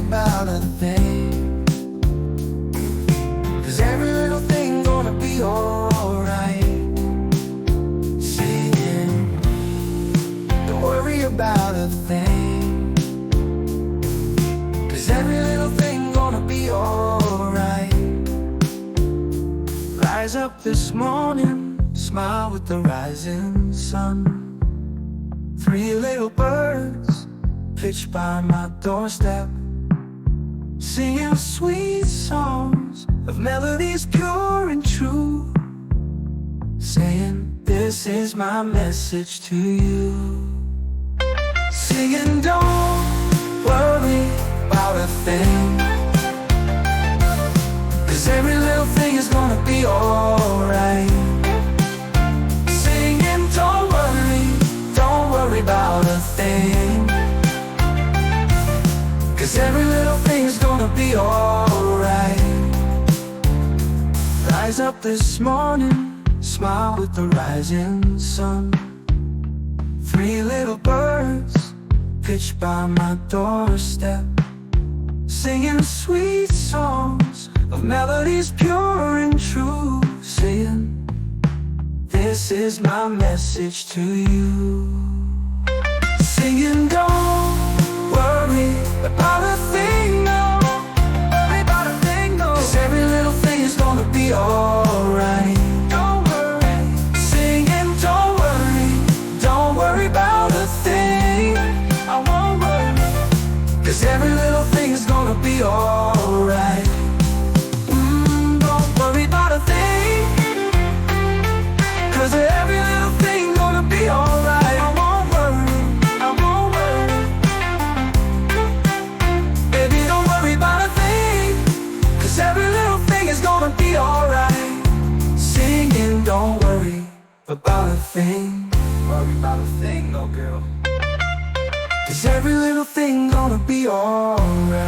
about a thing, 'cause every little thing gonna be alright. Singing, don't worry about a thing, 'cause every little thing gonna be alright. Rise up this morning, smile with the rising sun. 3 little birds pitched by my doorstep, singing sweet songs of melodies pure and true, saying, this is my message to you. Singing, don't worry about a thing, 'cause every little thing is gonna be alright. Singing, don't worry about a thing, 'cause every little thing is gonna be alright. Rise up this morning, smile with the rising sun. 3 little birds pitched by my doorstep, singing sweet songs of melodies pure and true, saying, this is my message to you. Singing, don't worry about a thing, no. Worry about a thing, no. 'Cause every little thing is gonna be alright. Don't worry. Singing, don't worry about a thing. I won't worry, 'cause every little thing is gonna be alright. Don't worry about a thing, 'cause every little thing gonna be alright. I won't worry, I won't worry. Baby, don't worry about a thing, 'cause every little thing is gonna be alright. Singing, don't worry about a thing. Worry about a thing, no girl, 'cause every little thing gonna be alright.